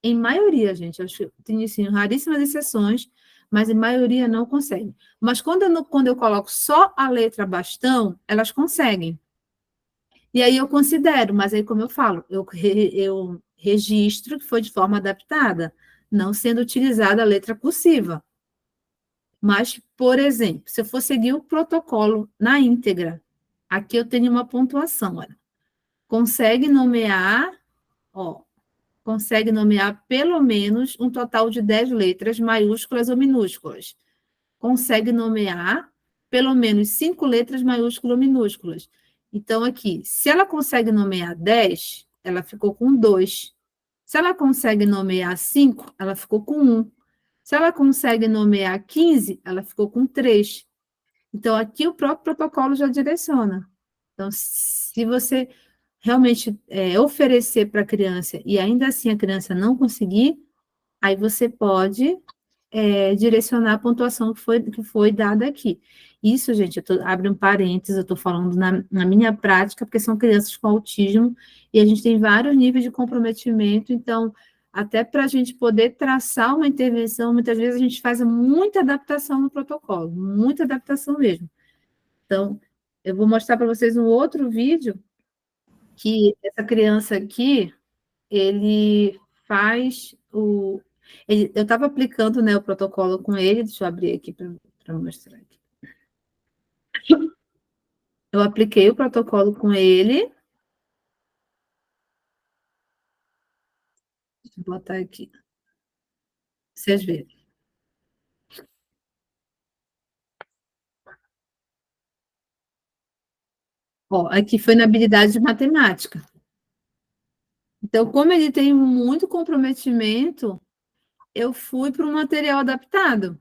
Em maioria, gente, acho que tem assim, raríssimas exceções, mas em maioria não conseguem. Mas quando eu coloco só a letra bastão, elas conseguem. E aí eu considero, mas aí, como eu falo, eu registro que foi de forma adaptada, não sendo utilizada a letra cursiva. Mas, por exemplo, se eu for seguir o protocolo na íntegra, aqui eu tenho uma pontuação, olha. Consegue nomear, ó, consegue nomear pelo menos um total de 10 letras maiúsculas ou minúsculas. Consegue nomear pelo menos 5 letras maiúsculas ou minúsculas. Então, aqui, se ela consegue nomear 10, ela ficou com 2. Se ela consegue nomear 5, ela ficou com 1. Se ela consegue nomear 15, ela ficou com 3. Então, aqui o próprio protocolo já direciona. Então, se você realmente oferecer para a criança e ainda assim a criança não conseguir, aí você pode direcionar a pontuação que foi dada aqui. Isso, gente, abre um parênteses, eu estou falando na minha prática, porque são crianças com autismo, e a gente tem vários níveis de comprometimento, então, até para a gente poder traçar uma intervenção, muitas vezes a gente faz muita adaptação no protocolo, muita adaptação mesmo. Então, eu vou mostrar para vocês um outro vídeo, que essa criança aqui, ele faz eu estava aplicando, né, o protocolo com ele, deixa eu abrir aqui para mostrar aqui. Eu apliquei o protocolo com ele. Deixa eu botar aqui. Vocês verem. Ó, aqui foi na habilidade de matemática. Então, como ele tem muito comprometimento, eu fui para um material adaptado,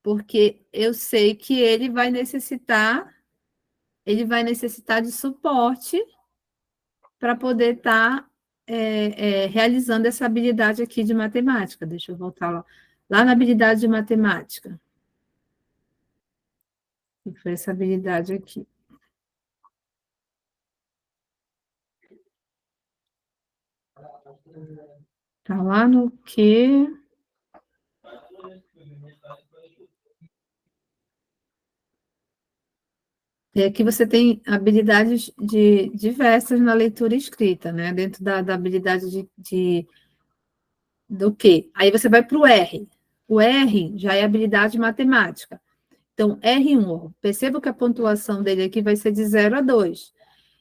porque eu sei que ele vai necessitar de suporte para poder estar realizando essa habilidade aqui de matemática. Deixa eu voltar lá na habilidade de matemática. Que foi essa habilidade aqui. Está lá no quê? E aqui você tem habilidades diversas na leitura e escrita, né? Dentro da habilidade do quê? Aí você vai para o R. O R já é habilidade matemática. Então, R1, ó, perceba que a pontuação dele aqui vai ser de 0 a 2.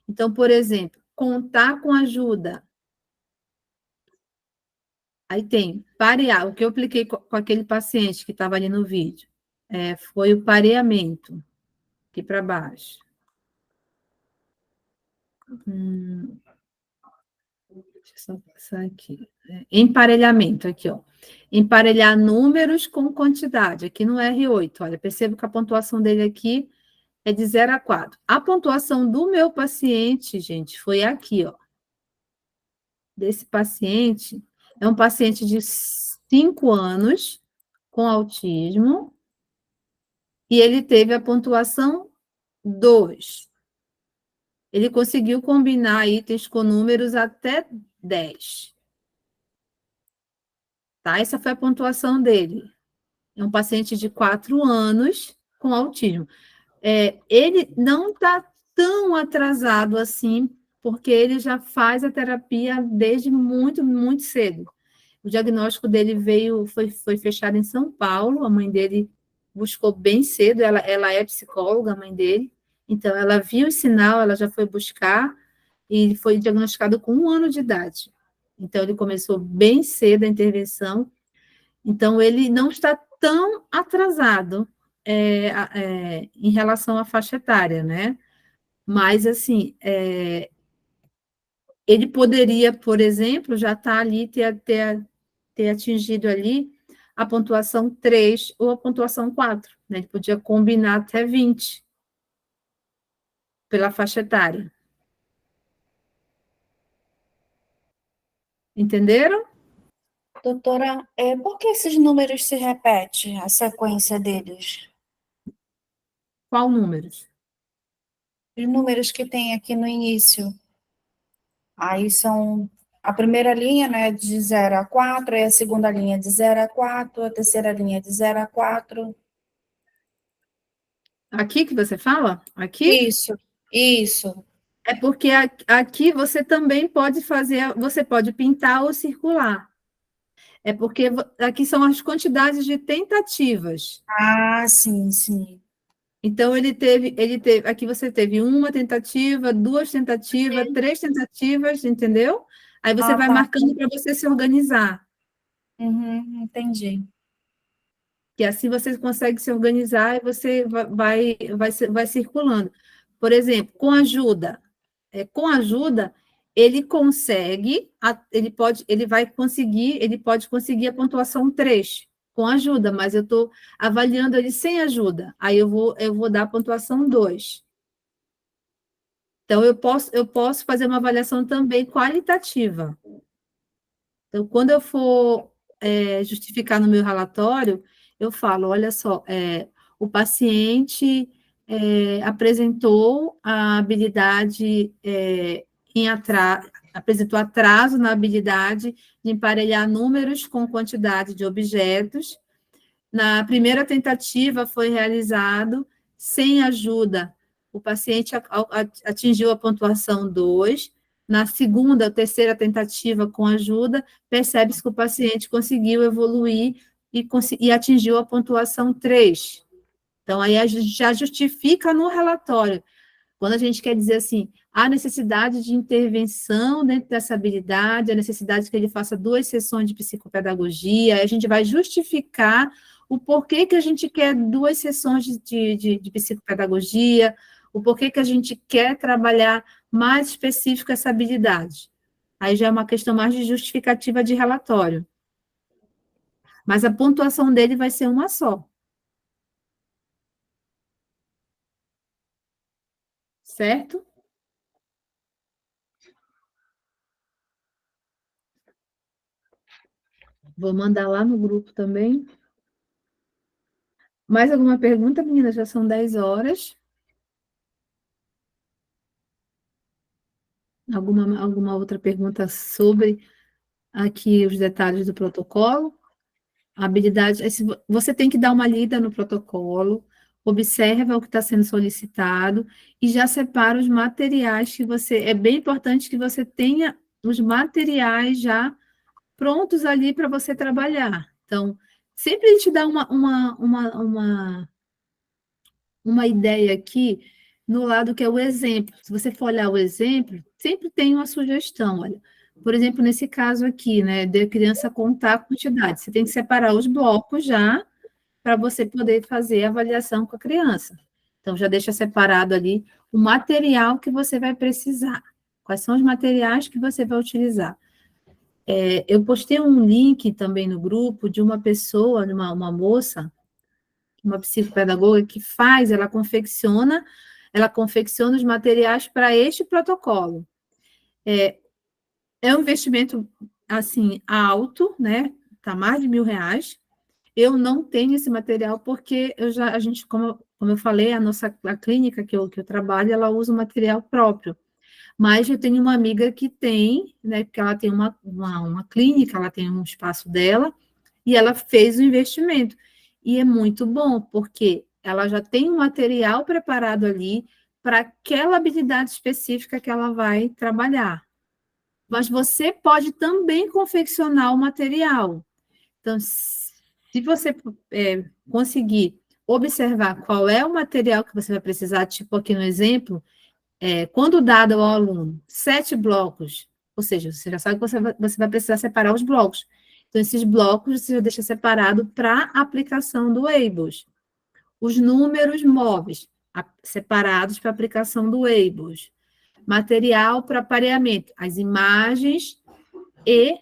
Então, por exemplo, contar com ajuda. Aí tem parear, o que eu apliquei com aquele paciente que estava ali no vídeo, foi o pareamento, aqui para baixo. Deixa eu só passar aqui. Emparelhamento, aqui, ó. Emparelhar números com quantidade, aqui no R8. Olha, percebo que a pontuação dele aqui é de 0 a 4. A pontuação do meu paciente, gente, foi aqui, ó. Desse paciente, é um paciente de 5 anos, com autismo, e ele teve a pontuação 2. Ele conseguiu combinar itens com números até 10. Tá? Essa foi a pontuação dele. É um paciente de 4 anos com autismo. Ele não está tão atrasado assim, porque ele já faz a terapia desde muito, muito cedo. O diagnóstico dele foi fechado em São Paulo, a mãe dele buscou bem cedo, ela é psicóloga, a mãe dele, então ela viu o sinal, ela já foi buscar, e foi diagnosticado com 1 ano de idade. Então, ele começou bem cedo a intervenção, então ele não está tão atrasado em relação à faixa etária, né? Mas, assim, ele poderia, por exemplo, já estar ali, ter atingido ali a pontuação 3 ou a pontuação 4, né? Ele podia combinar até 20 pela faixa etária. Entenderam? Doutora, por que esses números se repetem, a sequência deles? Qual números? Os números que tem aqui no início. Aí são a primeira linha, né, de 0 a 4, aí a segunda linha de 0 a 4, a terceira linha de 0 a 4. Aqui que você fala? Aqui? Isso. É porque aqui você também pode fazer, você pode pintar ou circular. É porque aqui são as quantidades de tentativas. Ah, sim. Então, aqui você teve 1 tentativa, 2 tentativas, 3 tentativas, entendeu? Aí você Ah, vai tá. marcando para você se organizar. Uhum, entendi. Que assim você consegue se organizar e você vai circulando. Por exemplo, com ajuda, ele consegue, ele pode conseguir a pontuação 3 com ajuda, mas eu estou avaliando ele sem ajuda. Aí eu vou dar a pontuação 2. Então, eu posso fazer uma avaliação também qualitativa. Então, quando eu for justificar no meu relatório, eu falo, olha só, o paciente apresentou a habilidade apresentou atraso na habilidade de emparelhar números com quantidade de objetos. Na primeira tentativa foi realizado sem ajuda. O paciente atingiu a pontuação 2. Na segunda ou terceira tentativa com ajuda, percebe-se que o paciente conseguiu evoluir e atingiu a pontuação 3. Então, aí a gente já justifica no relatório. Quando a gente quer dizer assim, há necessidade de intervenção dentro dessa habilidade, a necessidade que ele faça 2 sessões de psicopedagogia, aí a gente vai justificar o porquê que a gente quer 2 sessões de psicopedagogia, o porquê que a gente quer trabalhar mais específico essa habilidade. Aí já é uma questão mais de justificativa de relatório. Mas a pontuação dele vai ser uma só. Certo? Vou mandar lá no grupo também. Mais alguma pergunta, meninas? Já são 10 horas. Alguma outra pergunta sobre aqui os detalhes do protocolo? A habilidade, você tem que dar uma lida no protocolo, observa o que está sendo solicitado e já separa os materiais que você. É bem importante que você tenha os materiais já prontos ali para você trabalhar. Então, sempre a gente dá uma ideia aqui no lado que é o exemplo. Se você for olhar o exemplo, sempre tem uma sugestão, olha. Por exemplo, nesse caso aqui, né, de criança contar a quantidade, você tem que separar os blocos já para você poder fazer a avaliação com a criança. Então, já deixa separado ali o material que você vai precisar. Quais são os materiais que você vai utilizar? Eu postei um link também no grupo de uma pessoa, de uma moça, uma psicopedagoga que ela confecciona os materiais para este protocolo. É um investimento, assim, alto, né? Tá mais de R$ 1.000. Eu não tenho esse material porque a gente, como eu falei, a clínica que eu trabalho, ela usa o material próprio. Mas eu tenho uma amiga que tem, né? Porque ela tem uma clínica, ela tem um espaço dela, e ela fez o investimento. E é muito bom, porque ela já tem um material preparado ali para aquela habilidade específica que ela vai trabalhar. Mas você pode também confeccionar o material. Então, se você conseguir observar qual é o material que você vai precisar, tipo aqui no exemplo, quando dado ao aluno 7 blocos, ou seja, você já sabe que você vai precisar separar os blocos. Então, esses blocos você já deixa separado para aplicação do Weibos. Os números móveis, separados para aplicação do Weibos. Material para pareamento, as imagens e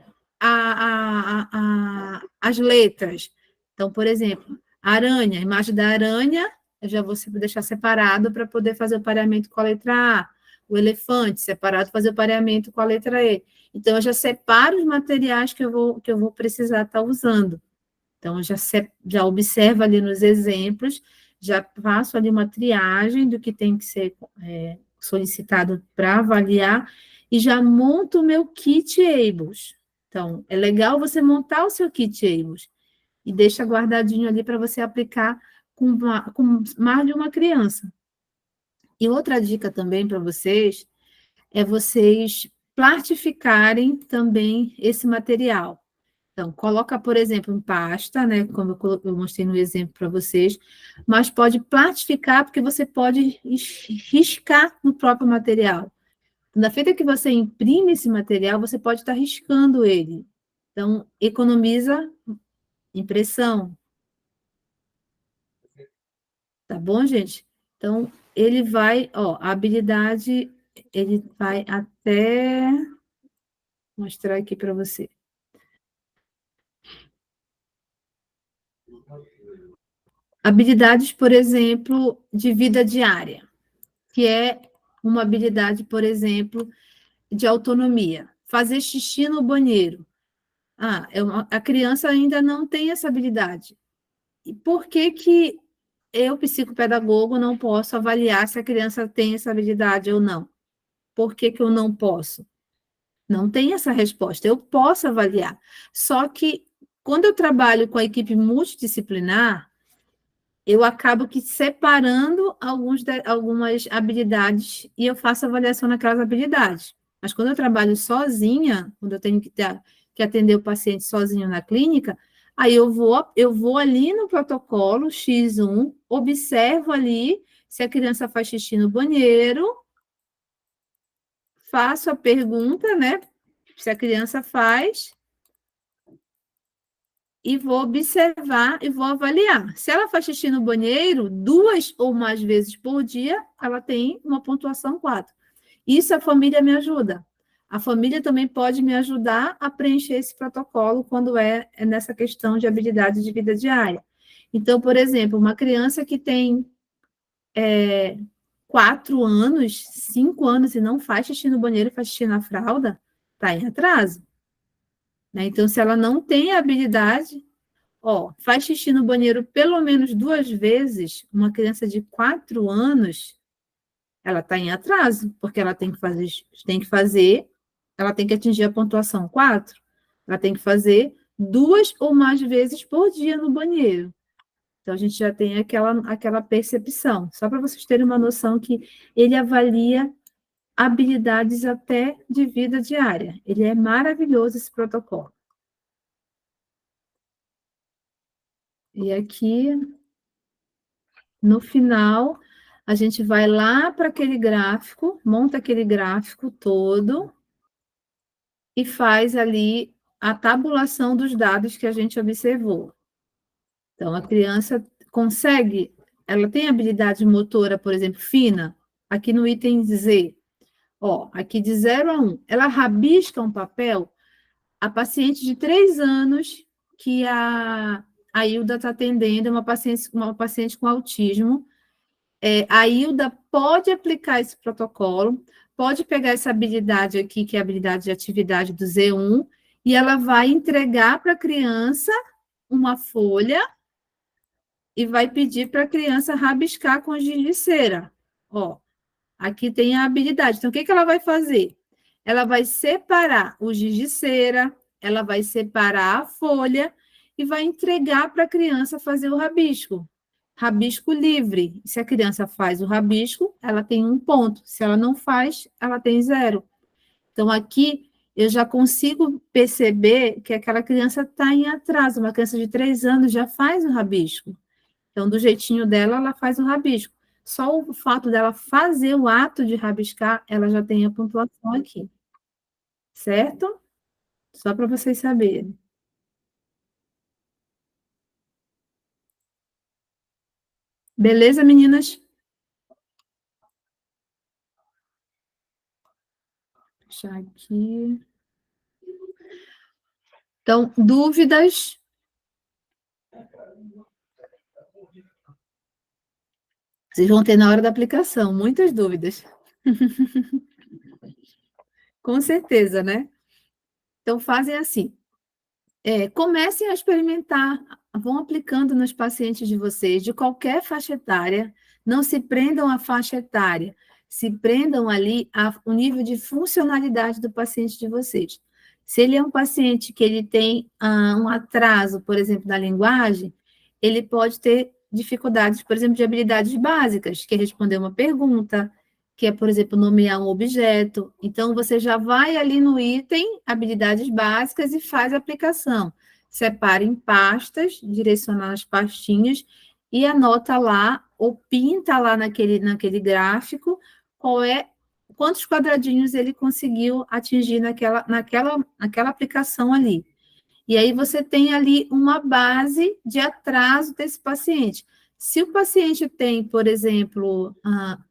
as letras. Então, por exemplo, aranha, a imagem da aranha, eu já vou deixar separado para poder fazer o pareamento com a letra A. O elefante, separado, fazer o pareamento com a letra E. Então, eu já separo os materiais que eu vou precisar estar usando. Então, eu já observo ali nos exemplos, já faço ali uma triagem do que tem que ser solicitado para avaliar e já monto o meu kit ABLES. Então, é legal você montar o seu kit ABLES e deixa guardadinho ali para você aplicar com mais de uma criança. E outra dica também para vocês é vocês plastificarem também esse material. Então, coloca, por exemplo, em pasta, né, como eu mostrei no exemplo para vocês, mas pode plastificar, porque você pode riscar no próprio material. Na feita que você imprime esse material, você pode estar riscando ele. Então, economiza impressão. Tá bom, gente? Então, ele vai, a habilidade, ele vai até mostrar aqui para você. Habilidades, por exemplo, de vida diária, que é uma habilidade, por exemplo, de autonomia. Fazer xixi no banheiro. A criança ainda não tem essa habilidade. E por que que eu, psicopedagogo, não posso avaliar se a criança tem essa habilidade ou não? Por que que eu não posso? Não tem essa resposta. Eu posso avaliar. Só que, quando eu trabalho com a equipe multidisciplinar, eu acabo que separando algumas habilidades e eu faço avaliação naquelas habilidades. Mas quando eu trabalho sozinha, quando eu tenho que atender o paciente sozinho na clínica, aí eu vou ali no protocolo X1, observo ali se a criança faz xixi no banheiro, faço a pergunta, né? Se a criança faz, e vou observar e vou avaliar. Se ela faz xixi no banheiro 2 ou mais vezes por dia, ela tem uma pontuação 4. Isso a família me ajuda. A família também pode me ajudar a preencher esse protocolo quando é nessa questão de habilidade de vida diária. Então, por exemplo, uma criança que tem 4 anos, 5 anos e não faz xixi no banheiro, faz xixi na fralda, está em atraso. Né? Então, se ela não tem a habilidade, faz xixi no banheiro pelo menos 2 vezes, uma criança de 4 anos, ela está em atraso, porque ela ela tem que atingir a pontuação 4, ela tem que fazer 2 ou mais vezes por dia no banheiro. Então, a gente já tem aquela percepção, só para vocês terem uma noção que ele avalia habilidades até de vida diária. Ele é maravilhoso, esse protocolo. E aqui, no final, a gente vai lá para aquele gráfico, monta aquele gráfico todo e faz ali a tabulação dos dados que a gente observou. Então, a criança consegue, ela tem habilidade motora, por exemplo, fina, aqui no item Z, aqui de 0 a 1, ela rabisca um papel, a paciente de 3 anos, que a Hilda está atendendo, uma paciente com autismo, a Hilda pode aplicar esse protocolo, pode pegar essa habilidade aqui, que é a habilidade de atividade do Z1, e ela vai entregar para a criança uma folha e vai pedir para a criança rabiscar com giz de cera. Aqui tem a habilidade. Então, o que que ela vai fazer? Ela vai separar o giz de cera, ela vai separar a folha e vai entregar para a criança fazer o rabisco. Rabisco livre. Se a criança faz o rabisco, ela tem 1 ponto. Se ela não faz, ela tem 0. Então, aqui eu já consigo perceber que aquela criança está em atraso. Uma criança de 3 anos já faz o rabisco. Então, do jeitinho dela, ela faz o rabisco. Só o fato dela fazer o ato de rabiscar, ela já tem a pontuação aqui. Certo? Só para vocês saberem. Beleza, meninas? Vou fechar aqui. Então, dúvidas? Vocês vão ter na hora da aplicação, muitas dúvidas. Com certeza, né? Então, fazem assim. Comecem a experimentar, vão aplicando nos pacientes de vocês, de qualquer faixa etária, não se prendam à faixa etária, se prendam ali ao nível de funcionalidade do paciente de vocês. Se ele é um paciente que ele tem um atraso, por exemplo, da linguagem, ele pode ter dificuldades, por exemplo, de habilidades básicas, que é responder uma pergunta, que é, por exemplo, nomear um objeto. Então, você já vai ali no item habilidades básicas e faz a aplicação. Separa em pastas, direciona as pastinhas e anota lá, ou pinta lá naquele gráfico, quantos quadradinhos ele conseguiu atingir naquela aplicação ali. E aí você tem ali uma base de atraso desse paciente. Se o paciente tem, por exemplo,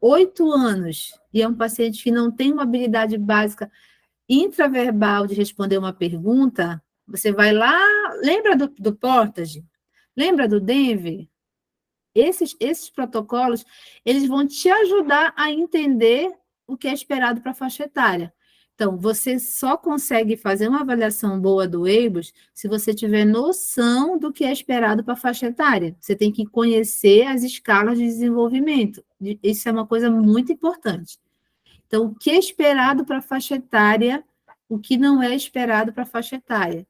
8 anos, e é um paciente que não tem uma habilidade básica intraverbal de responder uma pergunta, você vai lá, lembra do Portage? Lembra do Denver? Esses protocolos, eles vão te ajudar a entender o que é esperado para a faixa etária. Então, você só consegue fazer uma avaliação boa do EIBOS se você tiver noção do que é esperado para a faixa etária. Você tem que conhecer as escalas de desenvolvimento. Isso é uma coisa muito importante. Então, o que é esperado para a faixa etária, o que não é esperado para a faixa etária.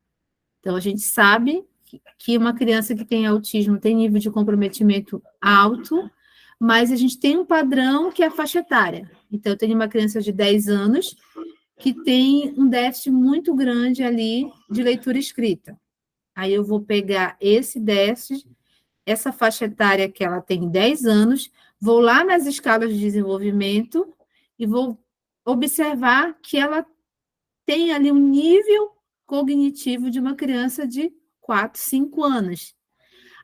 Então, a gente sabe que uma criança que tem autismo tem nível de comprometimento alto, mas a gente tem um padrão que é a faixa etária. Então, eu tenho uma criança de 10 anos que tem um déficit muito grande ali de leitura e escrita. Aí eu vou pegar esse déficit, essa faixa etária que ela tem 10 anos, vou lá nas escalas de desenvolvimento e vou observar que ela tem ali um nível cognitivo de uma criança de 4, 5 anos.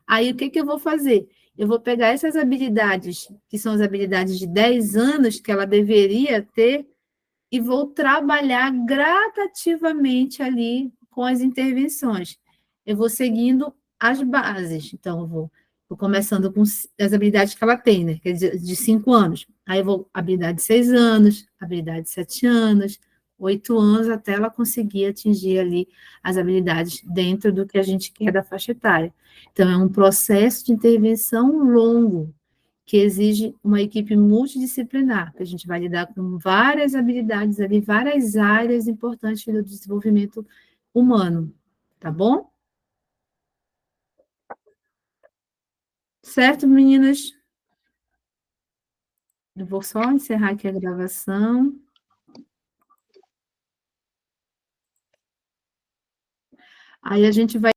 Aí o que eu vou fazer? Eu vou pegar essas habilidades, que são as habilidades de 10 anos que ela deveria ter, e vou trabalhar gradativamente ali com as intervenções. Eu vou seguindo as bases. Então, vou começando com as habilidades que ela tem, né? Quer dizer, de 5 anos. Aí eu vou habilidade de 6 anos, habilidade de 7 anos, 8 anos, até ela conseguir atingir ali as habilidades dentro do que a gente quer da faixa etária. Então, é um processo de intervenção longo, que exige uma equipe multidisciplinar, que a gente vai lidar com várias habilidades ali, várias áreas importantes do desenvolvimento humano, tá bom? Certo, meninas? Eu vou só encerrar aqui a gravação. Aí a gente vai